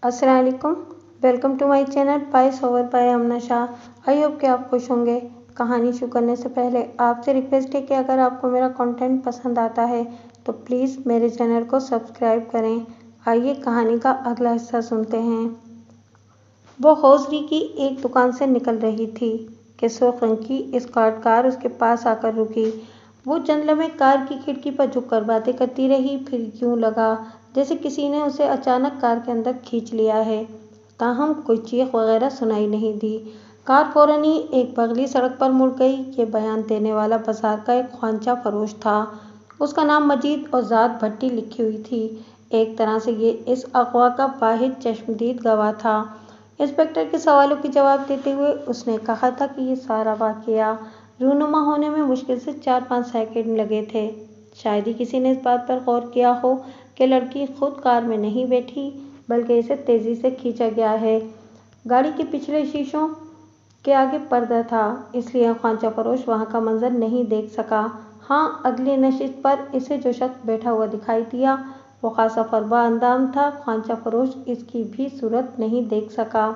अस्सलाम वालेकुम। Welcome to my channel voice over by Amna Shah. I hope कि आप खुश होंगे। कहानी शुरू करने से पहले आपसे रिक्वेस्ट है कि अगर आपको मेरा कंटेंट पसंद आता है तो प्लीज़ मेरे चैनल को सब्सक्राइब करें। आइए कहानी का अगला हिस्सा सुनते हैं। वो हौजरी की एक दुकान से निकल रही थी कि सुर्ख रंग की स्कॉट कार उसके पास आकर रुकी। वो चंद लम्हे कार की खिड़की पर झुककर बातें करती रही। फिर यूं लगा जैसे किसी ने उसे अचानक कार के अंदर खींच लिया है। ताहम कोई चीख वगैरह सुनाई नहीं दी। कार फौरन ही एक बगली सड़क पर मुड़ गई। ये बयान देने वाला बाजार का एक ख्वांचा फरोश था। उसका नाम मजीद और ज़ात भट्टी लिखी हुई थी। एक तरह से ये इस अगवा का वाहिद चश्मदीद गवाह था। इंस्पेक्टर के सवालों के जवाब देते हुए उसने कहा था कि ये सारा वाकया रूनुमा होने में मुश्किल से 4-5 सेकंड लगे थे। शायद ही किसी ने इस बात पर गौर किया हो कि लड़की खुद कार में नहीं बैठी बल्कि इसे तेजी से खींचा गया है। गाड़ी के पिछले शीशों के आगे पर्दा था, इसलिए ख्वांचा फरोश वहां का मंजर नहीं देख सका। हाँ, अगली नशिस्त पर इसे जो शख्स बैठा हुआ दिखाई दिया वो खासा फरबा अंदाम था। ख्वांचा फरोश इसकी भी सूरत नहीं देख सका।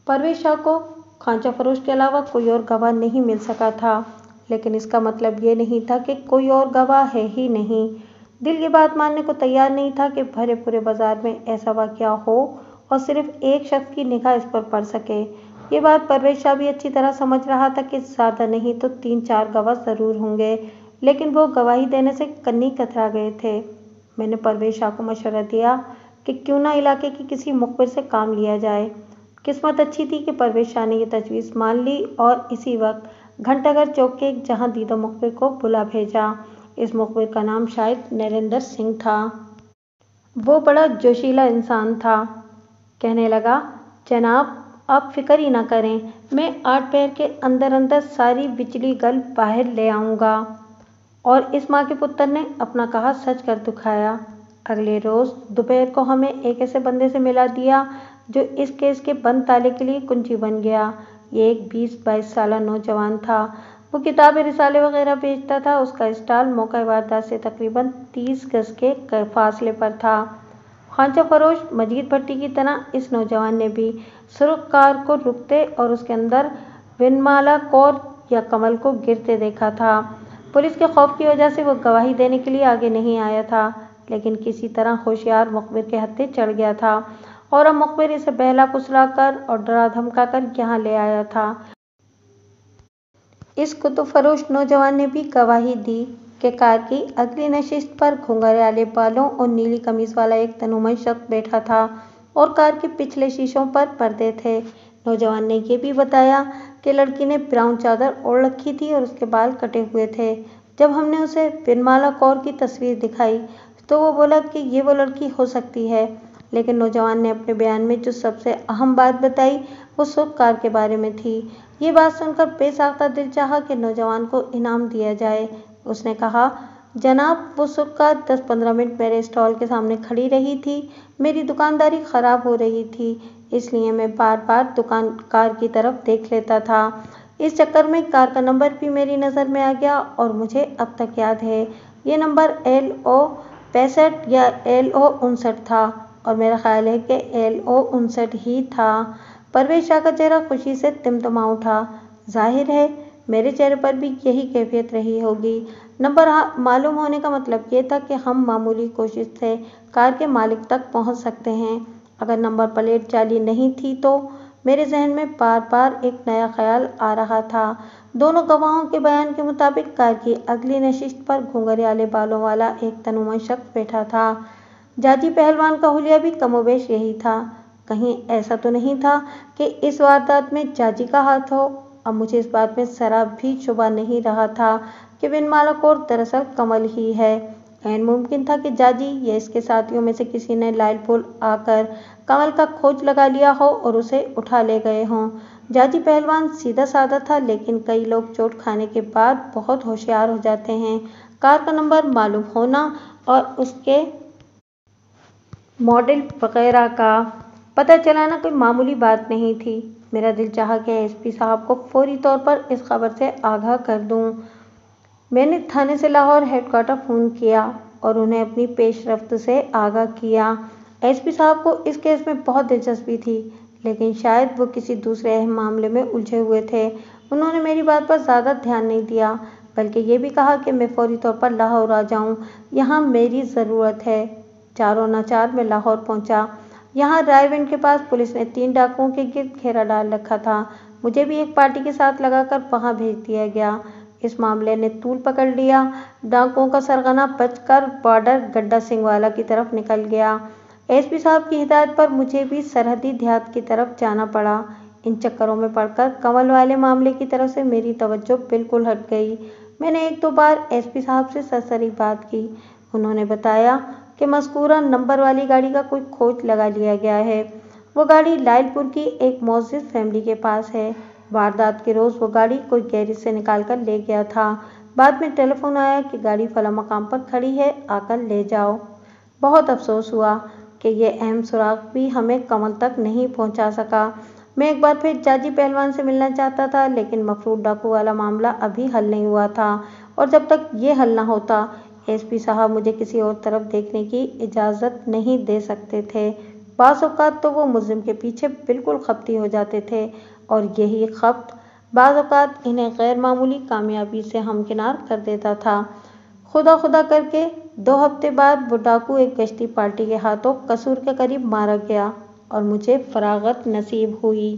परवेज शाह को ख्वांचा फरोश के अलावा कोई और गवाह नहीं मिल सका था, लेकिन इसका मतलब ये नहीं था कि कोई और गवाह है ही नहीं। दिल ये बात मानने को तैयार नहीं था कि भरे पूरे बाजार में ऐसा वाकया हो और सिर्फ एक शख्स की निगाह इस पर पड़ सके। ये बात परवेज शाह भी अच्छी तरह समझ रहा था कि ज़्यादा नहीं तो 3-4 गवाह ज़रूर होंगे, लेकिन वो गवाही देने से कन्नी कतरा गए थे। मैंने परवेज शाह को मशवरा दिया कि क्यों ना इलाके के किसी मुखबिर से काम लिया जाए। किस्मत अच्छी थी कि परवेज शाह ने यह तजवीज़ मान ली और इसी वक्त घंटाघर चौक के एक जहां दीदा मुखबिर को बुला भेजा। इस मुखबिर का नाम शायद नरेंद्र सिंह था। वो बड़ा जोशीला इंसान था। कहने लगा, जनाब आप फिक्र ही ना करें, मैं 8 पैर के अंदर अंदर सारी बिजली गल बाहर ले आऊँगा। और इस माँ के पुत्र ने अपना कहा सच कर दिखाया। अगले रोज़ दोपहर को हमें एक ऐसे बंदे से मिला दिया जो इस केस के बंद ताले के लिए कुंजी बन गया। ये एक 20-22 साल नौजवान था। वो किताबें रिसाले वगैरह बेचता था। उसका स्टॉल मौका वारदात से तकरीबन 30 गज के फासले पर था। ख्वांचा फरोश मजीद भट्टी की तरह इस नौजवान ने भी सुर्ख कार को रुकते और उसके अंदर विनमाला कौर या कमल को गिरते देखा था। पुलिस के खौफ की वजह से वो गवाही देने के लिए आगे नहीं आया था, लेकिन किसी तरह होशियार मुखबिर के हत्थे चढ़ गया था और अब मुखबिर इसे बहला फुसलाकर और डरा धमकाकर यहाँ ले आया था। इस कुतुब फरोश नौजवान ने भी गवाही दी कि कार की अगली नशिस्त पर घुंघराले बालों और नीली कमीज वाला एक तनुमय शख्स बैठा था और कार के पिछले शीशों पर पर्दे थे। नौजवान ने यह भी बताया कि लड़की ने ब्राउन चादर ओढ़ रखी थी और उसके बाल कटे हुए थे। जब हमने उसे विनमाला कौर की तस्वीर दिखाई तो वो बोला कि ये वो लड़की हो सकती है, लेकिन नौजवान ने अपने बयान में जो सबसे अहम बात बताई वो सुर्ख कार के बारे में थी। ये बात सुनकर बेसाख्ता दिल चाहा कि नौजवान को इनाम दिया जाए। उसने कहा, जनाब वो सुर्ख कार 10-15 मिनट मेरे स्टॉल के सामने खड़ी रही थी। मेरी दुकानदारी ख़राब हो रही थी, इसलिए मैं बार बार दुकान कार की तरफ देख लेता था। इस चक्कर में कार का नंबर भी मेरी नज़र में आ गया और मुझे अब तक याद है ये नंबर LO 65 या LO 59 था और मेरा ख्याल है कि LO 59 ही था। परवेज शाह का चेहरा खुशी से तिमतिमा उठा। जाहिर है मेरे चेहरे पर भी यही कैफियत रही होगी। नंबर मालूम होने का मतलब ये था कि हम मामूली कोशिश से कार के मालिक तक पहुंच सकते हैं। अगर नंबर प्लेट जाली नहीं थी तो मेरे जहन में बार बार एक नया ख्याल आ रहा था। दोनों गवाहों के बयान के मुताबिक कार की अगली नशिस्त पर घुंघराले बालों वाला एक तनुमय शख्स बैठा था। जाजी पहलवान का हुलिया भी कमोबेश यही था। कहीं ऐसा तो नहीं था कि इस वारदात में जाजी का हाथ हो। अब मुझे इस बात में जरा भी शुबा नहीं रहा था कि विनमाला कौर दरअसल कमल ही है। ऐन मुमकिन था कि जाजी या इसके साथियों में से किसी ने लाइल पुल आकर कमल का खोज लगा लिया हो और उसे उठा ले गए हों। जाजी पहलवान सीधा साधा था, लेकिन कई लोग चोट खाने के बाद बहुत होशियार हो जाते हैं। कार का नंबर मालूम होना और उसके मॉडल वगैरह का पता चलाना कोई मामूली बात नहीं थी। मेरा दिल चाहा कि SP साहब को फौरी तौर पर इस खबर से आगाह कर दूं। मैंने थाने से लाहौर हेडक्वार्टर फ़ोन किया और उन्हें अपनी पेशरफ्त से आगाह किया। एसपी साहब को इस केस में बहुत दिलचस्पी थी, लेकिन शायद वो किसी दूसरे अहम मामले में उलझे हुए थे। उन्होंने मेरी बात पर ज़्यादा ध्यान नहीं दिया, बल्कि ये भी कहा कि मैं फौरी तौर पर लाहौर आ जाऊं, यहाँ मेरी ज़रूरत है। 4:04 में लाहौर पहुंचा। यहाँ रायविंड के पास पुलिस ने 3 डाकुओं के गिर्द घेरा डाल रखा था। मुझे भी एक पार्टी के साथ लगाकर वहाँ भेज दिया गया। इस मामले ने तूल पकड़ लिया। डाकुओं का सरगना बचकर बॉर्डर गड्ढा सिंहवाला की तरफ निकल गया। एसपी साहब की हिदायत पर मुझे भी सरहदी देहात की तरफ जाना पड़ा। इन चक्करों में पड़कर कमल वाले मामले की तरफ से मेरी तवज्जो बिल्कुल हट गई। मैंने 1-2 बार एसपी साहब से सरसरी बात की। उन्होंने बताया कि मज़कूरा नंबर वाली गाड़ी का कोई खोज लगा लिया गया है। वो गाड़ी लायलपुर की एक मोअज़्ज़िज़ फैमिली के पास है। वारदात के रोज़ वो गाड़ी कोई गैरेज से निकाल कर ले गया था। बाद में टेलीफोन आया कि गाड़ी फला मकाम पर खड़ी है, आकर ले जाओ। बहुत अफसोस हुआ कि ये अहम सुराग भी हमें कमल तक नहीं पहुंचा सका। मैं एक बार फिर जाजी पहलवान से मिलना चाहता था, लेकिन मफरूर डाकू वाला मामला अभी हल नहीं हुआ था, और जब तक ये हल न होता एसपी साहब मुझे किसी और तरफ देखने की इजाज़त नहीं दे सकते थे। बाज़ औक़ात तो वो मुलज़िम के पीछे बिल्कुल खपती हो जाते थे, और यही खपत बाज़ औक़ात इन्हें गैर मामूली कामयाबी से हमकिनार कर देता था। खुदा खुदा करके 2 हफ्ते बाद वो डाकू एक गश्ती पार्टी के हाथों कसूर के करीब मारा गया, और मुझे फरागत नसीब हुई।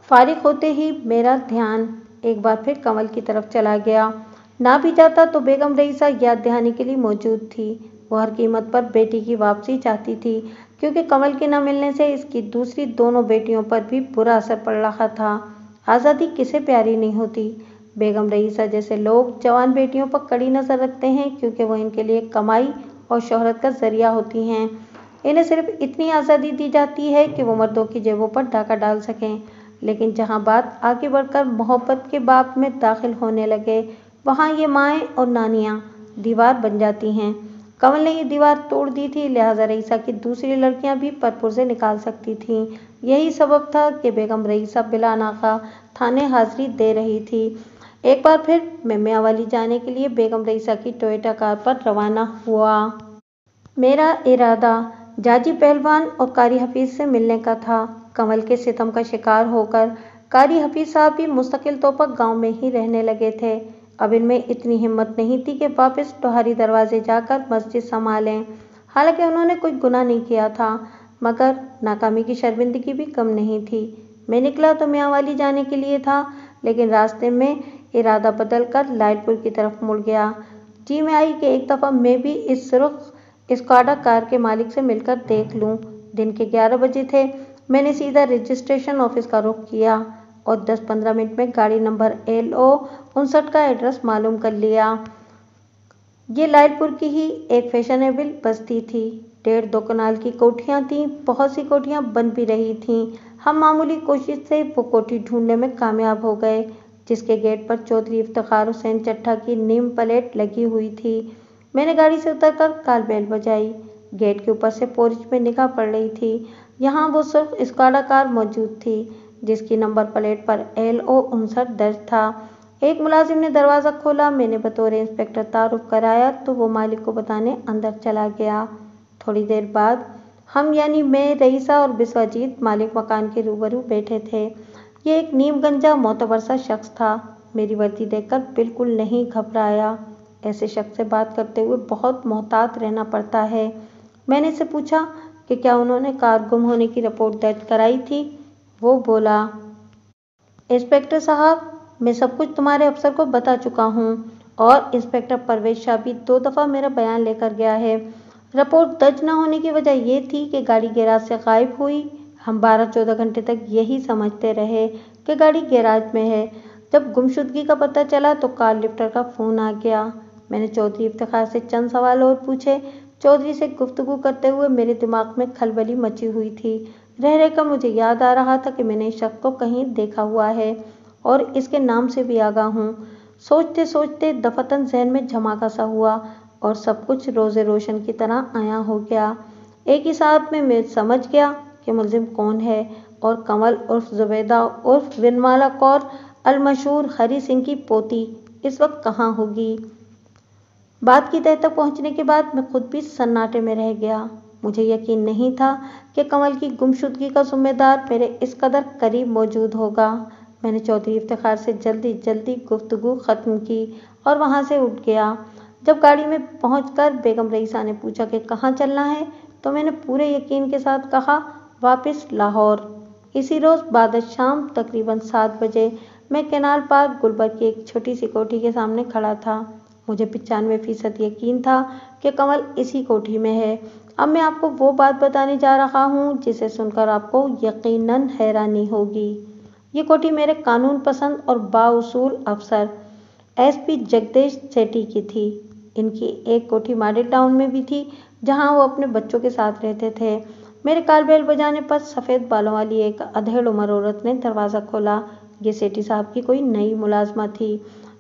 फारिग होते ही मेरा ध्यान एक बार फिर कमल की तरफ चला गया। ना भी जाता तो बेगम रईसा याद दहानी के लिए मौजूद थी। वो हर कीमत पर बेटी की वापसी चाहती थी, क्योंकि कमल के न मिलने से इसकी दूसरी दोनों बेटियों पर भी बुरा असर पड़ रहा था। आज़ादी किसे प्यारी नहीं होती। बेगम रईसा जैसे लोग जवान बेटियों पर कड़ी नज़र रखते हैं, क्योंकि वो इनके लिए कमाई और शोहरत का जरिया होती हैं। इन्हें सिर्फ इतनी आज़ादी दी जाती है कि वो मर्दों की जेबों पर डाका डाल सकें, लेकिन जहाँ बात आगे बढ़कर मोहब्बत के बाब में दाखिल होने लगे, वहाँ ये माएँ और नानियाँ दीवार बन जाती हैं। कमल ने ये दीवार तोड़ दी थी, लिहाजा रईसा की दूसरी लड़कियां भी परपुर्जे निकाल सकती थीं। यही सबब था कि बेगम रईसा बिला नागा थाने हाजिरी दे रही थी। एक बार फिर मैं मियांवाली जाने के लिए बेगम रईसा की टोयोटा कार पर रवाना हुआ। मेरा इरादा जाजी पहलवान और कारी हफीज से मिलने का था। कमल के सितम का शिकार होकर कारी हफीज साहब भी मुस्तकिल तौर पर गाँव में ही रहने लगे थे। अब इनमें इतनी हिम्मत नहीं थी कि वापस टोहारी दरवाजे जाकर मस्जिद संभालें। हालांकि उन्होंने कोई गुनाह नहीं किया था, मगर नाकामी की शर्मिंदगी भी कम नहीं थी। मैं निकला तो मियांवाली जाने के लिए था, लेकिन रास्ते में इरादा बदल कर लायलपुर की तरफ मुड़ गया। जी में आई कि एक दफ़ा मैं भी इस सुर्ख स्कॉडा कार के मालिक से मिलकर देख लूं। दिन के 11 बजे थे। मैंने सीधा रजिस्ट्रेशन ऑफिस का रुख किया और 10-15 मिनट में गाड़ी नंबर LO 59 का एड्रेस मालूम कर लिया। ये लायलपुर की ही एक फैशनेबल बस्ती थी। 1.5-2 कनाल की कोठियाँ थीं। बहुत सी कोठियाँ बन भी रही थीं। हम मामूली कोशिश से वो कोठी ढूंढने में कामयाब हो गए, जिसके गेट पर चौधरी इफ्तिखार हुसैन चट्टा की नेम प्लेट लगी हुई थी। मैंने गाड़ी से उतरकर काल बेल बजाई। गेट के ऊपर से पोर्च में निगाह पड़ रही थी। यहाँ वो सिर्फ स्कॉडा कार मौजूद थी, जिसकी नंबर प्लेट पर LO 59 दर्ज था। एक मुलाजिम ने दरवाज़ा खोला। मैंने बतौर इंस्पेक्टर तारुफ कराया तो वो मालिक को बताने अंदर चला गया। थोड़ी देर बाद हम यानी मैं, रईसा और बिस्वाजीत मालिक मकान के रूबरू बैठे थे। ये एक नीम गंजा मोतबर सा शख्स था। मेरी वर्दी देखकर बिल्कुल नहीं घबराया। ऐसे शख्स से बात करते हुए बहुत मोहतात रहना पड़ता है। मैंने इससे पूछा कि क्या उन्होंने कार गुम होने की रिपोर्ट दर्ज कराई थी। वो बोला, इंस्पेक्टर साहब, मैं सब कुछ तुम्हारे अफसर को बता चुका हूँ, और इंस्पेक्टर परवेज शाह भी 2 दफ़ा मेरा बयान लेकर गया है। रिपोर्ट दर्ज न होने की वजह ये थी कि गाड़ी गैराज से गायब हुई। हम 12-14 घंटे तक यही समझते रहे कि गाड़ी गैराज में है। जब गुमशुदगी का पता चला तो कार लिफ्टर का फ़ोन आ गया। मैंने चौधरी इफ्तिखार से चंद सवाल और पूछे। चौधरी से गुफ्तगू करते हुए मेरे दिमाग में खलबली मची हुई थी। रह रहकर मुझे याद आ रहा था कि मैंने इस शख्स को कहीं देखा हुआ है और इसके नाम से भी आगाह हूँ। सोचते सोचते दफतन जहन में झमाका सा हुआ और सब कुछ रोज़े रोशन की तरह आया हो गया। एक ही साथ में मैं समझ गया कि मुलजिम कौन है, और कमल उर्फ जुबैदा उर्फ विनमाला कौर अलमशहूर हरी सिंह की पोती इस वक्त कहाँ होगी। बात की तह तक पहुँचने के बाद मैं खुद भी सन्नाटे में रह गया। मुझे यकीन नहीं था कि कमल की गुमशुदगी का जिम्मेदार मेरे इस कदर करीब मौजूद होगा। मैंने चौधरी इफ्तिखार से जल्दी जल्दी गुफ्तगू ख़त्म की और वहाँ से उठ गया। जब गाड़ी में पहुंचकर बेगम रईसा ने पूछा कि कहाँ चलना है, तो मैंने पूरे यकीन के साथ कहा, वापस लाहौर। इसी रोज़ बाद शाम तकरीबन 7 बजे मैं कैनाल पार्क गुलबर्ग की एक छोटी सी कोठी के सामने खड़ा था। मुझे 95% यकीन था कि कमल इसी कोठी में है। अब मैं आपको वो बात बताने जा रहा हूँ जिसे सुनकर आपको यकीनन हैरानी होगी। ये कोठी मेरे कानून पसंद और बाउसूल अफसर एसपी जगदीश सेठी की थी। इनकी एक कोठी मॉडल टाउन में भी थी, जहाँ वो अपने बच्चों के साथ रहते थे। मेरे कालबेल बजाने पर सफ़ेद बालों वाली एक अधेड़ उम्र औरत ने दरवाज़ा खोला। ये सेठी साहब की कोई नई मुलाजमा थी।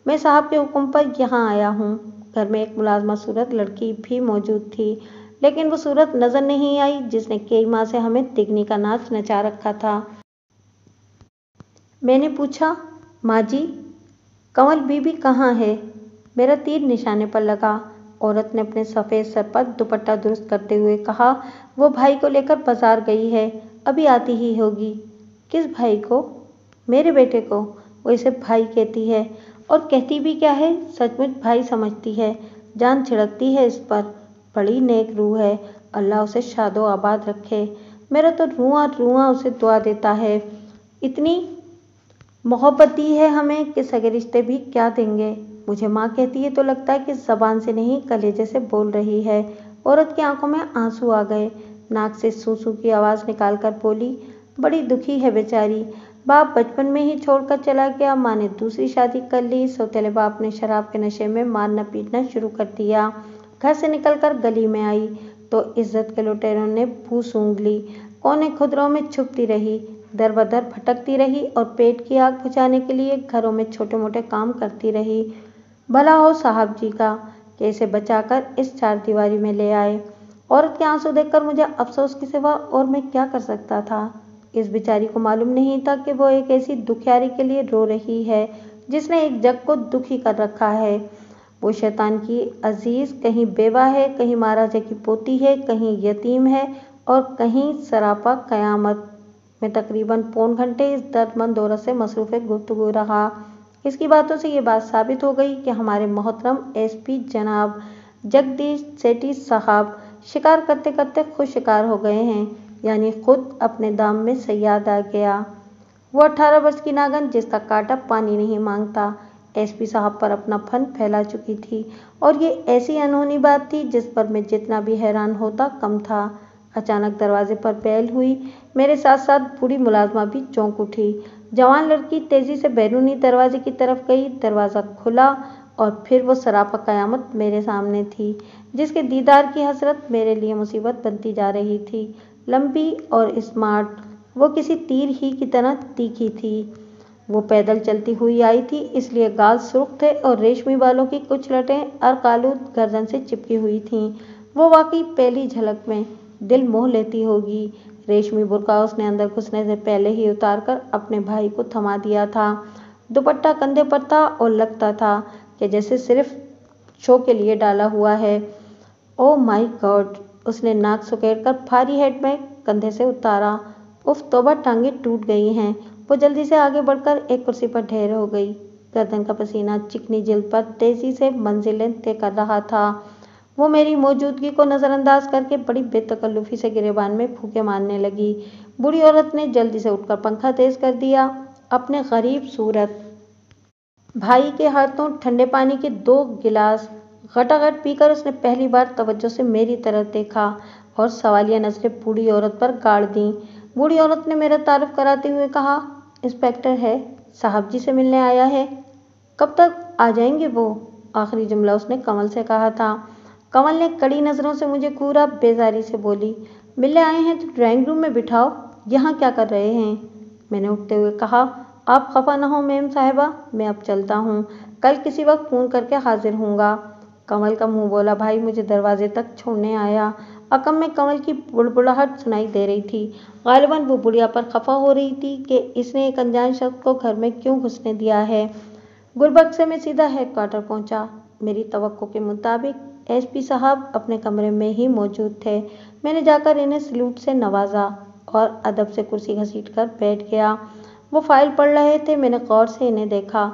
मैं साहब के हुक्म पर यहाँ आया हूँ। घर में एक मुलाजमा सूरत लड़की भी मौजूद थी, लेकिन वो सूरत नज़र नहीं आई जिसने कई माह से हमें तिगनी का नाच नचा रखा था। मैंने पूछा, माँ जी, कमल बीबी कहाँ है? मेरा तीर निशाने पर लगा। औरत ने अपने सफ़ेद सर पर दुपट्टा दुरुस्त करते हुए कहा, वो भाई को लेकर बाजार गई है, अभी आती ही होगी। किस भाई को? मेरे बेटे को। वो इसे भाई कहती है, और कहती भी क्या है, सचमुच भाई समझती है। जान छिड़कती है इस पर। बड़ी नेक रूह है, अल्लाह उसे शादो आबाद रखे। मेरा तो रुआं रुआं उसे दुआ देता है। इतनी मोहब्बत दी है हमें कि सगे रिश्ते भी क्या देंगे। मुझे माँ कहती है तो लगता है कि ज़बान से नहीं कलेजे से बोल रही है। औरत की आंखों में आंसू आ गए। नाक से सू सू की आवाज़ निकालकर बोली, बड़ी दुखी है बेचारी। बाप बचपन में ही छोड़कर चला गया, माँ ने दूसरी शादी कर ली। सौतेले बाप ने शराब के नशे में मारना पीटना शुरू कर दिया। घर से निकलकर गली में आई तो इज्जत के लुटेरों ने भू सूंघ ली। कोने खुदरों में छुपती रही, दर बदर भटकती रही और पेट की आग बुझाने के लिए घरों में छोटे मोटे काम करती रही। भला हो साहब जी का कि इसे बचाकर इस चार दीवारी में ले आए। औरत के आंसू देखकर मुझे अफसोस के सिवा और मैं क्या कर सकता था। इस बेचारी को मालूम नहीं था कि वो एक ऐसी दुखियारी के लिए रो रही है जिसने एक जग को दुखी कर रखा है। वो शैतान की अजीज कहीं बेवा है, कहीं महाराजा की पोती है, कहीं यतीम है और कहीं सरापा कयामत। मैं तकरीबन पौन घंटे इस दर्दमंद औरत से मसरूफ़ गुफ्तगू रहा। इसकी बातों से ये बात साबित हो गई कि हमारे मोहतरम एसपी जनाब जगदीश सेठी साहब शिकार करते करते खुद शिकार हो गए हैं, यानी खुद अपने दाम में सयाद आ गया। वो 18 वर्ष की नागन जिसका कांटा पानी नहीं मांगता, एसपी साहब पर अपना फन फैला चुकी थी। और ये ऐसी अनहोनी बात थी जिस पर मैं जितना भी हैरान होता कम था। अचानक दरवाजे पर बेल हुई। मेरे साथ साथ बूढ़ी मुलाजमा भी चौंक उठी। जवान लड़की तेजी से बैरूनी दरवाजे की तरफ गई। दरवाज़ा खुला और फिर वो सरापा कयामत मेरे सामने थी, जिसके दीदार की हसरत मेरे लिए मुसीबत बनती जा रही थी। लंबी और स्मार्ट, वो किसी तीर ही की तरह तीखी थी। वो पैदल चलती हुई आई थी, इसलिए गाल सुर्ख थे और रेशमी बालों की कुछ लटें अरकालूद गर्दन से चिपकी हुई थीं। वो वाकई पहली झलक में दिल मोह लेती होगी। रेशमी बुर्का उसने अंदर घुसने से पहले ही उतारकर अपने भाई को थमा दिया था। दुपट्टा कंधे पर था और लगता था कि जैसे सिर्फ शो के लिए डाला हुआ है। Oh my God! उसने नाक सुकेड़कर भारी हैंडबैग कंधे से उतारा। उफ तौबा, टांगें टूट गई हैं। वो जल्दी से आगे बढ़कर एक कुर्सी पर ढेर हो गई। गर्दन का पसीना चिकनी जिल्द पर तेजी से मंजिलें तय कर रहा था। वो मेरी मौजूदगी को नज़रअंदाज करके बड़ी बेतकल्लुफ़ी से गिरेबान में फूंके मारने लगी। बूढ़ी औरत ने जल्दी से उठकर पंखा तेज कर दिया। अपने गरीब सूरत भाई के हाथों ठंडे पानी के 2 गिलास घटाघट पीकर उसने पहली बार तवज्जो से मेरी तरफ देखा और सवालिया नजरें बूढ़ी औरत पर गाड़ दीं। बूढ़ी औरत ने मेरा तारुफ कराते हुए कहा, इंस्पेक्टर है, साहब जी से मिलने आया है। कब तक आ जाएंगे वो? आखिरी जुमला उसने कमल से कहा था। कमल ने कड़ी नज़रों से मुझे घूरा, बेजारी से बोली, मिलने आए हैं तो ड्राइंग रूम में बिठाओ, यहाँ क्या कर रहे हैं? मैंने उठते हुए कहा, आप खफा न हो मेम साहिबा, मैं अब चलता हूँ, कल किसी वक्त फ़ोन करके हाजिर हूँगा। कमल का मुँह बोला भाई मुझे दरवाजे तक छोड़ने आया। अकम में कमल की बुड़बुड़ाहट सुनाई दे रही थी। गालिबन वो बुढ़िया पर खफा हो रही थी कि इसने एक अनजान शख्स को घर में क्यों घुसने दिया है। गुलबर्ग से मैं सीधा हेडक्वार्टर पहुंचा। मेरी तवक्को के मुताबिक एसपी साहब अपने कमरे में ही मौजूद थे। मैंने जाकर इन्हें सल्यूट से नवाजा और अदब से कुर्सी घसीट कर बैठ गया। वो फाइल पढ़ रहे थे। मैंने गौर से इन्हें देखा।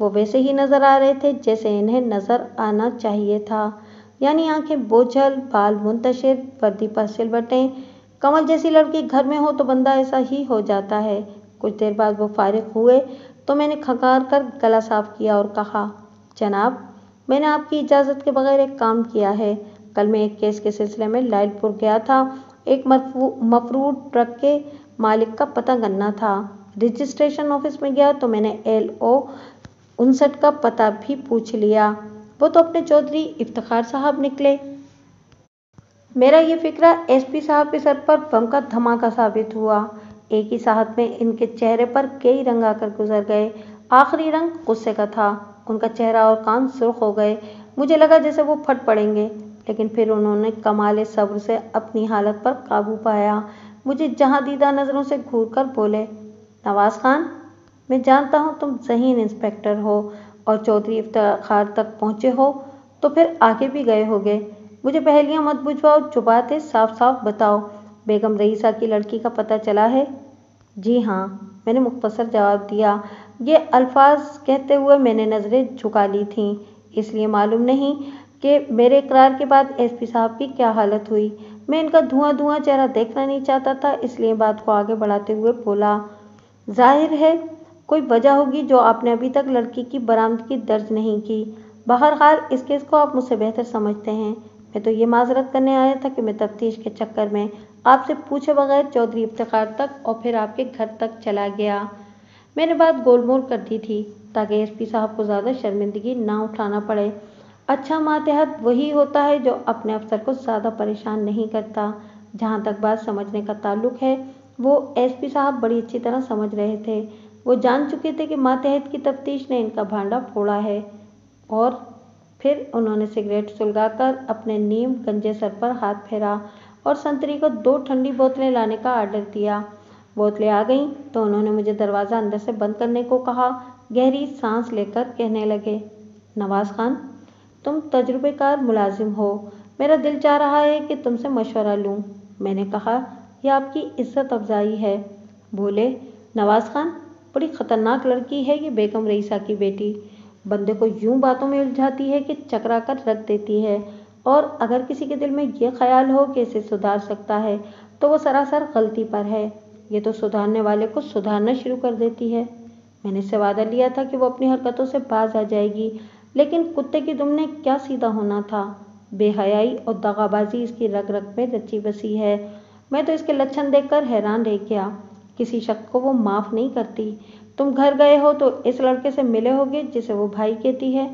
वो वैसे ही नजर आ रहे थे जैसे इन्हें नजर आना चाहिए था, यानी आंखें बोझल, बाल मुंतशिर, वर्दी पर सिलवटें। कमल जैसी लड़की घर में हो तो बंदा ऐसा ही हो जाता है। कुछ देर बाद वो फारिग हुए तो मैंने खंगार कर गला साफ किया और कहा, जनाब, मैंने आपकी इजाज़त के बगैर एक काम किया है। कल मैं एक केस के सिलसिले में लाइलपुर गया था। एक मफरूट ट्रक के मालिक का पता करना था। रजिस्ट्रेशन ऑफिस में गया तो मैंने LO 59 का पता भी पूछ लिया। वो तो अपने चौधरी इफ्तिखार साहब निकले। मेरा ये फिक्रा SP साहब के सर पर बम का धमाका साबित हुआ। एक ही साहत में इनके चेहरे पर कई रंग आकर गुजर गए। आखिरी रंग गुस्से का था। उनका चेहरा और कान सुर्ख हो गए। मुझे लगा जैसे वो फट पड़ेंगे, लेकिन फिर उन्होंने कमाल सब्र से अपनी हालत पर काबू पाया। मुझे जहां दीदा नजरों से घूर कर बोले, नवाज खान, मैं जानता हूँ तुम ज़हीन इंस्पेक्टर हो और चौधरी इफ्तिखार तक पहुँचे हो तो फिर आगे भी गए होगे। मुझे पहेलियाँ मत बुझवाओ, जो बात है साफ साफ बताओ। बेगम रईसा की लड़की का पता चला है? जी हाँ, मैंने मुख्तसर जवाब दिया। ये अल्फाज कहते हुए मैंने नज़रें झुका ली थीं, इसलिए मालूम नहीं कि मेरे इकरार के बाद SP साहब की क्या हालत हुई। मैं इनका धुआं धुआं चेहरा देखना नहीं चाहता था, इसलिए बात को आगे बढ़ाते हुए बोला, जाहिर है कोई वजह होगी जो आपने अभी तक लड़की की बरामदगी दर्ज नहीं की। बहरहाल इस केस को आप मुझसे बेहतर समझते हैं। मैं तो ये माजरत करने आया था कि मैं तफ्तीश के चक्कर में आपसे पूछे बगैर चौधरी इफ्तिखार तक और फिर आपके घर तक चला गया। मैंने बात गोलमोल कर दी थी ताकि SP साहब को ज़्यादा शर्मिंदगी ना उठाना पड़े। अच्छा मातहत वही होता है जो अपने अफसर को ज़्यादा परेशान नहीं करता। जहाँ तक बात समझने का ताल्लुक है, वो SP साहब बड़ी अच्छी तरह समझ रहे थे। वो जान चुके थे कि मातहत की तफ्तीश ने इनका भांडा फोड़ा है। और फिर उन्होंने सिगरेट सुलगाकर अपने नीम गंजे सर पर हाथ फेरा और संतरी को 2 ठंडी बोतलें लाने का आर्डर दिया। बोतलें आ गईं तो उन्होंने मुझे दरवाज़ा अंदर से बंद करने को कहा। गहरी सांस लेकर कहने लगे, नवाज खान, तुम तजुर्बेकार मुलाजिम हो। मेरा दिल चाह रहा है कि तुमसे मशवरा लूँ। मैंने कहा, यह आपकी इज्जत अफजाई है। बोले, नवाज खान, बड़ी ख़तरनाक लड़की है ये बेगम रईसा की बेटी। बंदे को यूं बातों में उलझाती है कि चकरा कर रख देती है, और अगर किसी के दिल में ये ख्याल हो कि इसे सुधार सकता है तो वो सरासर गलती पर है। ये तो सुधारने वाले को सुधारना शुरू कर देती है। मैंने इससे वादा लिया था कि वो अपनी हरकतों से बाज आ जाएगी, लेकिन कुत्ते की दुम ने क्या सीधा होना था। बेहयाई और दगाबाजी इसकी रग रग में रची बसी है। मैं तो इसके लक्षण देखकर हैरान रह गया। किसी शख्स को वो माफ़ नहीं करती। तुम घर गए हो तो इस लड़के से मिले होगे जिसे वो भाई कहती है।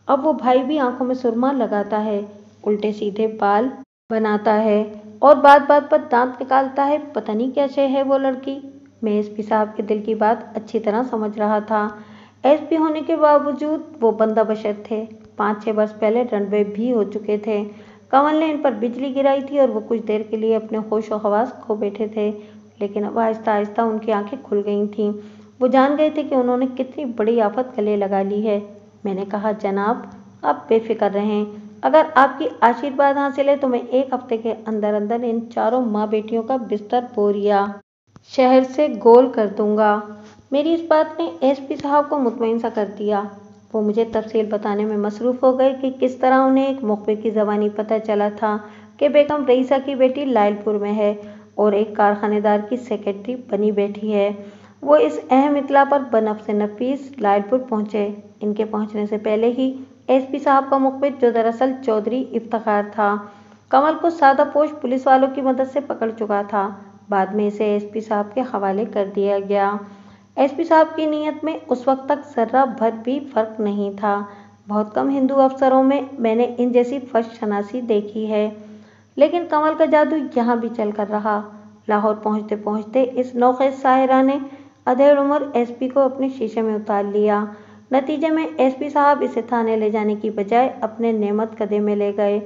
अब वो भाई भी आंखों में सुरमा लगाता है, उल्टे सीधे बाल बनाता है और बात बात पर दांत निकालता है। पता नहीं क्या शय है वो लड़की। मैं SP साहब के दिल की बात अच्छी तरह समझ रहा था। SP होने के बावजूद वो बंदा बशर थे। 5-6 वर्ष पहले रनवे भी हो चुके थे। कमल ने इन पर बिजली गिराई थी और वो कुछ देर के लिए अपने होश व हवास खो बैठे थे, लेकिन अब आहिस्ता आहिस्ता उनकी आंखें खुल गई थीं। वो जान गए थे कि उन्होंने कितनी बड़ी आफत गले लगा ली है। मैंने कहा, जनाब, आप बेफिक्र रहें। अगर आपकी आशीर्वाद हासिल है तो मैं 1 हफ्ते के अंदर अंदर इन चारों माँ बेटियों का बिस्तर बोरिया शहर से गोल कर दूंगा। मेरी इस बात ने SP साहब को मुतमईन सा कर दिया। वो मुझे तफसील बताने में मसरूफ़ हो गए कि किस तरह उन्हें एक मुखबिर की ज़बानी पता चला था कि बेगम रईसा की बेटी लाइलपुर में है और एक कारखानेदार की सेक्रेटरी बनी बैठी है। वो इस अहम इतला पर बनफ्स नफीस लाइलपुर पहुँचे। इनके पहुँचने से पहले ही SP साहब का मुखबिर, जो दरअसल चौधरी इफ्तिखार था, कमल को सादा पोश पुलिस वालों की मदद से पकड़ चुका था। बाद में इसे SP साहब के हवाले कर दिया गया। SP साहब की नीयत में उस वक्त तक जर्रा भर भी फर्क नहीं था। बहुत कम हिंदू अफसरों में मैंने इन जैसी फर्श शनासी देखी है, लेकिन कमल का जादू यहाँ भी चल कर रहा। लाहौर पहुँचते पहुँचते इस नौखेज़ साहिरा ने अधेड़ उम्र SP को अपने शीशे में उतार लिया। नतीजे में SP साहब इसे थाने ले जाने की बजाय अपने नेमत कदे में ले गए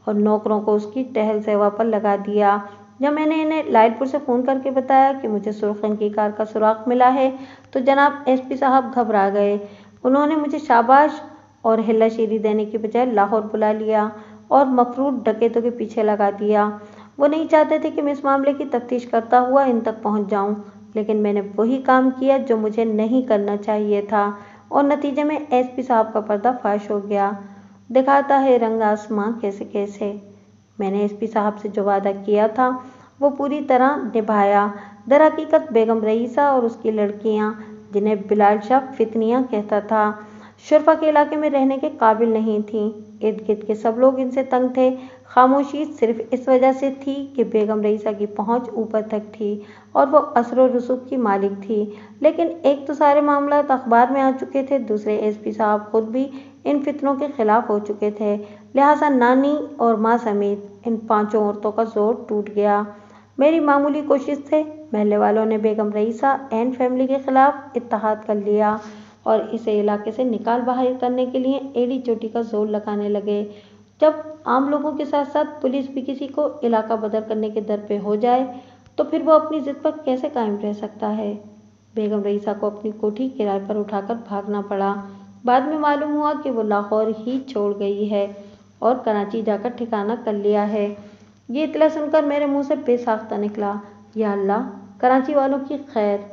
और नौकरों को उसकी टहल सेवा पर लगा दिया। जब मैंने इन्हें लाइलपुर से फ़ोन करके बताया कि मुझे सुर्ख रंग की कार का सुराग मिला है तो जनाब SP साहब घबरा गए। उन्होंने मुझे शाबाश और हिल्लाशीरी देने की बजाय लाहौर बुला लिया और मफरूट डकैतों के पीछे लगा दिया। वो नहीं चाहते थे कि मैं इस मामले की तफ्तीश करता हुआ इन तक पहुंच जाऊं, लेकिन मैंने वही काम किया जो मुझे नहीं करना चाहिए था और नतीजे में एसपी साहब का पर्दाफाश हो गया। दिखाता है रंग आसमां कैसे कैसे। मैंने एसपी साहब से जो वादा किया था वो पूरी तरह निभाया। दरहकीकत बेगम रईसा और उसकी लड़कियां, जिन्हें बिलाल शाह फितनियां कहता था, शुरफा के इलाके में रहने के काबिल नहीं थीं। इर्द गिर्द के सब लोग इनसे तंग थे। खामोशी सिर्फ इस वजह से थी कि बेगम रईसा की पहुंच ऊपर तक थी और वो असर और रसूख की मालिक थी। लेकिन एक तो सारे मामलात अखबार में आ चुके थे, दूसरे एसपी साहब खुद भी इन फितनों के खिलाफ हो चुके थे। लिहाजा नानी और माँ समेत इन 5 औरतों का जोर टूट गया। मेरी मामूली कोशिश से महल्ले वालों ने बेगम रईसा एंड फैमिली के खिलाफ इत्तेहाद कर लिया और इसे इलाके से निकाल बाहर करने के लिए एड़ी चोटी का जोर लगाने लगे। जब आम लोगों के साथ साथ पुलिस भी किसी को इलाका बदर करने के दर पे हो जाए तो फिर वो अपनी जिद पर कैसे कायम रह सकता है। बेगम रईसा को अपनी कोठी किराए पर उठाकर भागना पड़ा। बाद में मालूम हुआ कि वो लाहौर ही छोड़ गई है और कराची जाकर ठिकाना कर लिया है। ये इतला सुनकर मेरे मुंह से बेसाख्ता निकला, या अल्लाह, कराची वालों की खैर।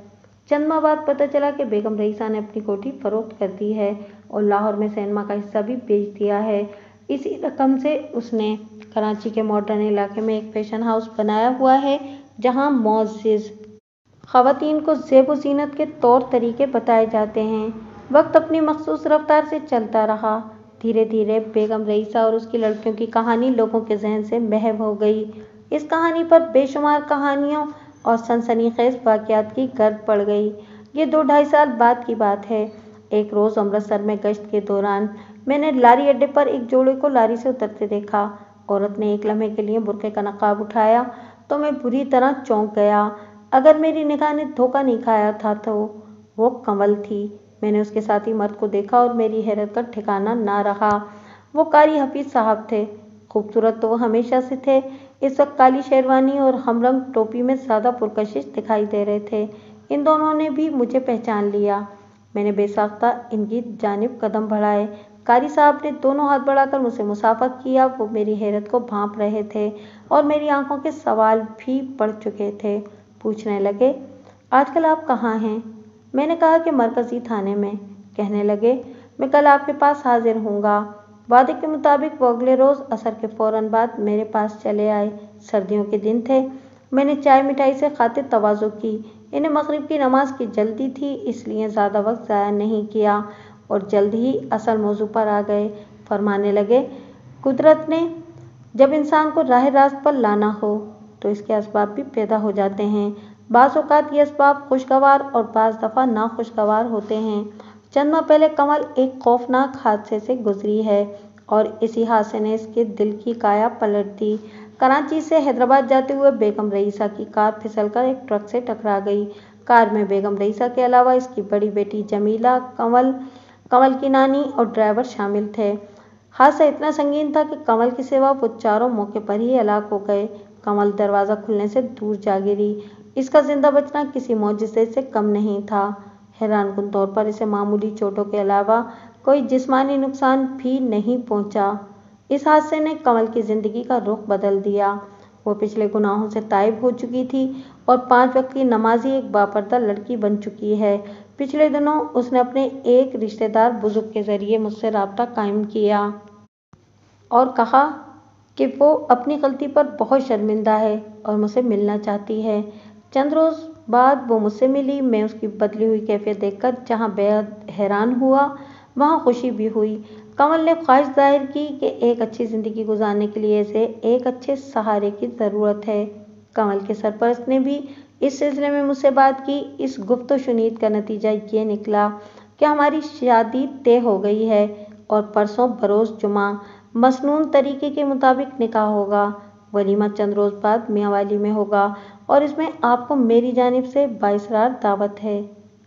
चंद माह बाद पता चला कि बेगम रईसा ने अपनी कोठी फरोख्त कर दी है और लाहौर में सिनेमा का हिस्सा भी बेच दिया है। इसी रकम से उसने कराची के मॉडर्न इलाके में एक फैशन हाउस बनाया हुआ है जहां मौजिज़ ख़वातीन को ज़ेब ज़ीनत के तौर तरीके बताए जाते हैं। वक्त अपनी मखसूस रफ्तार से चलता रहा। धीरे धीरे बेगम रईसा और उसकी लड़कियों की कहानी लोगों के जहन से महव हो गई। इस कहानी पर बेशुमार कहानियों और सनसनीखेज वाक़यात की गर्द पड़ गई। ये 2-2.5 साल बाद की बात है। एक रोज़ अमृतसर में गश्त के दौरान मैंने लारी अड्डे पर एक जोड़े को लारी से उतरते देखा। औरत ने एक लम्हे के लिए बुर्के का नकाब उठाया तो मैं बुरी तरह चौंक गया। अगर मेरी निगाह ने धोखा नहीं खाया था तो वो कंवल थी। मैंने उसके साथी मर्द को देखा और मेरी हैरत का ठिकाना ना रहा। वो कारी हफीज साहब थे। खूबसूरत तो वो हमेशा से थे। इस वक्त काली शेरवानी और हमरंग टोपी में ज़्यादा पुरकशिश दिखाई दे रहे थे। इन दोनों ने भी मुझे पहचान लिया। मैंने बेसाख्ता इनकी जानिब कदम बढ़ाए। कारी साहब ने दोनों हाथ बढ़ाकर मुझसे मुसाफा किया। वो मेरी हैरत को भांप रहे थे और मेरी आंखों के सवाल भी पड़ चुके थे। पूछने लगे, आजकल आप कहाँ हैं? मैंने कहा कि मरकज़ी थाने में। कहने लगे, मैं कल आपके पास हाजिर हूँगा। वादे के मुताबिक वो अगले रोज़ असर के फ़ौरन बाद मेरे पास चले आए। सर्दियों के दिन थे। मैंने चाय मिठाई से खातिर तवाज़ो की। इन्हें मगरिब की नमाज की जल्दी थी, इसलिए ज़्यादा वक्त ज़ाया नहीं किया और जल्द ही असल मौजू पर आ गए। फरमाने लगे, कुदरत ने जब इंसान को राह रास्त पर लाना हो तो इसके असबाब भी पैदा हो जाते हैं। बाज़ औक़ात ये असबाब खुशगवार और बाज़ दफ़ा नाखुशगवार होते हैं। चंद माह पहले कमल एक खौफनाक हादसे से गुजरी है और इसी हादसे ने इसके दिल की काया पलट दी। कराची से हैदराबाद जाते हुए बेगम रईसा की कार फिसलकर एक ट्रक से टकरा गई। कार में बेगम रईसा के अलावा इसकी बड़ी बेटी जमीला, कमल की नानी और ड्राइवर शामिल थे। हादसा इतना संगीन था कि कमल के सिवा वो चारों मौके पर ही हलाक हो गए। कमल दरवाज़ा खुलने से दूर जा गिरी। इसका जिंदा बचना किसी मौजिज़े से कम नहीं था। हैरानकुन तौर पर इसे मामूली चोटों के अलावा कोई जिस्मानी नुकसान भी नहीं पहुंचा। इस हादसे ने कमल की ज़िंदगी का रुख बदल दिया। वो पिछले गुनाहों से ताइब हो चुकी थी और 5 वक्त की नमाजी एक बापर्दा लड़की बन चुकी है। पिछले दिनों उसने अपने एक रिश्तेदार बुजुर्ग के ज़रिए मुझसे राब्ता कायम किया और कहा कि वो अपनी गलती पर बहुत शर्मिंदा है और मुझसे मिलना चाहती है। चंद रोज़ बाद वो मुझसे मिली। मैं उसकी बदली हुई कैफियत देखकर जहाँ बेहद हैरान हुआ, वहाँ खुशी भी हुई। कमल ने ख्वाहिश जाहिर की कि एक अच्छी ज़िंदगी गुजारने के लिए इसे एक अच्छे सहारे की ज़रूरत है। कमल के सरपरस्त ने भी इस सिलसिले में मुझसे बात की। इस गुफ्तो शुनीद का नतीजा ये निकला कि हमारी शादी तय हो गई है और परसों बरोज़ जुमा मसनून तरीके के मुताबिक निकाह होगा। वलीमा चंद रोज़ बाद मियांवाली में होगा और इसमें आपको मेरी जानिब से बाइसरार दावत है।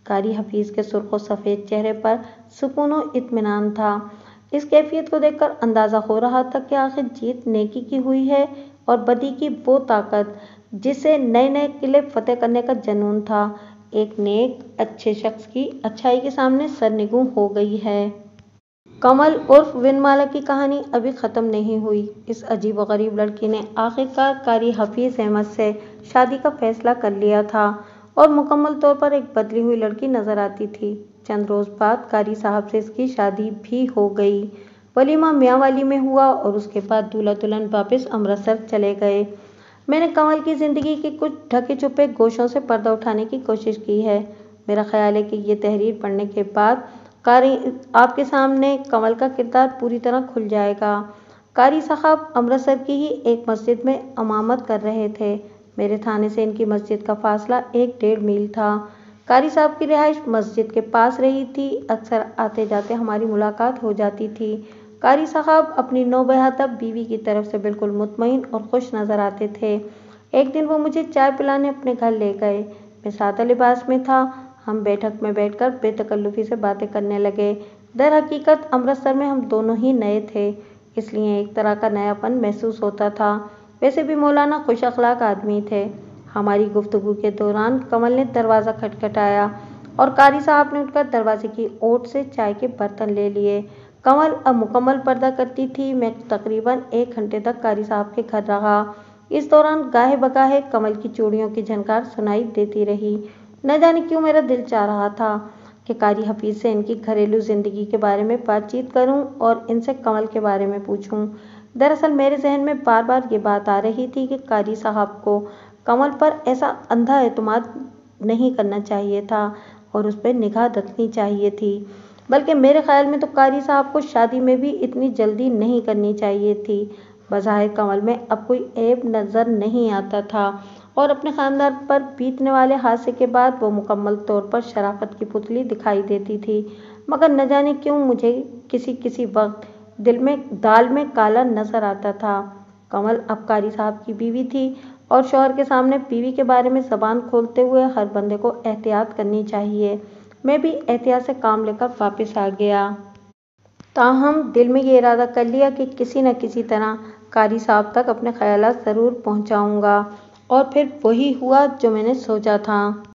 कारी हफीज़ के सुर्ख व सफ़ेद चेहरे पर सुकून व इत्मीनान था। इस कैफियत को देखकर अंदाज़ा हो रहा था कि आखिर जीत नेकी की हुई है और बदी की वो ताकत जिसे नए नए किले फतेह करने का जुनून था, एक नेक अच्छे शख्स की अच्छाई के सामने सरनिगूं हो गई है। کمل عرف ونمالا کی کہانی ابھی ختم نہیں ہوئی۔ اس عجیب و غریب لڑکی نے آخرکار قاری حفیظ احمد سے شادی کا فیصلہ کر لیا تھا اور مکمل طور پر ایک بدلی ہوئی لڑکی نظر آتی تھی۔ چند روز بعد قاری صاحب سے اس کی شادی بھی ہو گئی۔ ولیمہ میاں والی میں ہوا اور اس کے بعد دولہا دلہن واپس امرتسر چلے گئے۔ میں نے کمل کی زندگی کے کچھ ڈھکے چھپے گوشوں سے پردہ اٹھانے کی کوشش کی ہے۔ میرا خیال ہے کہ یہ تحریر پڑھنے کے بعد آپ کے سامنے کمل کا کردار پوری طرح کھل جائے گا۔ قاری صاحب امرتسر کی ہی ایک مسجد میں امامت کر رہے تھے۔ میرے تھانے سے ان کی مسجد کا فاصلہ 1-1.5 میل تھا۔ قاری صاحب کی رہائش مسجد کے پاس رہی تھی۔ اکثر آتے جاتے ہماری ملاقات ہو جاتی تھی۔ قاری صاحب اپنی نوبہتہ بیوی کی طرف سے بالکل مطمئن اور خوش نظر آتے تھے۔ ایک دن وہ مجھے چائے پلانے اپنے گھر لے گئے۔ میں سادہ لباس میں تھا۔ ہم بیٹھک میں بیٹھ کر بے تکلفی سے باتیں کرنے لگے۔ در حقیقت امرتسر میں ہم دونوں ہی نئے تھے، اس لیے ایک طرح کا نیا پن محسوس ہوتا تھا۔ ویسے بھی مولانا خوش اخلاق آدمی تھے۔ ہماری گفتگو کے دوران کمل نے دروازہ کھٹکھٹایا اور قاری صاحب نے اٹھ کر دروازے کی اوٹ سے چائے کے برتن لے لیے۔ کمل اب مکمل پردہ کرتی تھی۔ میں تقریباً 1 گھنٹے تک قاری صاحب کے گھر رہا۔ اس دوران گاہے بگاہے کمل کی چوڑیوں کی جھنکار سنائی دیتی رہی۔ نہ جانے کیوں میرا دل چاہ رہا تھا کہ قاری حفیظ سے ان کی گھریلو زندگی کے بارے میں بات چیت کروں اور ان سے کمل کے بارے میں پوچھوں۔ دراصل میرے ذہن میں بار بار یہ بات آ رہی تھی کہ قاری صاحب کو کمل پر ایسا اندھا اعتماد نہیں کرنا چاہیے تھا اور اس پہ نگاہ رکھنی چاہیے تھی، بلکہ میرے خیال میں تو قاری صاحب کو شادی میں بھی اتنی جلدی نہیں کرنی چاہیے تھی۔ بظاہر کمل میں اب کوئی عیب نظر نہیں آتا تھا اور اپنے خاندان پر بیتنے والے حادثے کے بعد وہ مکمل طور پر شرافت کی پتلی دکھائی دیتی تھی، مگر نہ جانے کیوں مجھے کسی وقت دال میں کالا نظر آتا تھا۔ کمل اب قاری صاحب کی بیوی تھی اور شوہر کے سامنے بیوی کے بارے میں زبان کھولتے ہوئے ہر بندے کو احتیاط کرنی چاہیے۔ میں بھی احتیاط سے کام لے کر واپس آ گیا۔ تاہم دل میں یہ ارادہ کر لیا کہ کسی نہ کسی طرح قاری صاحب تک اپنے خیالات ضرور پہنچاؤں گا، اور پھر وہی ہوا جو میں نے سوچا تھا۔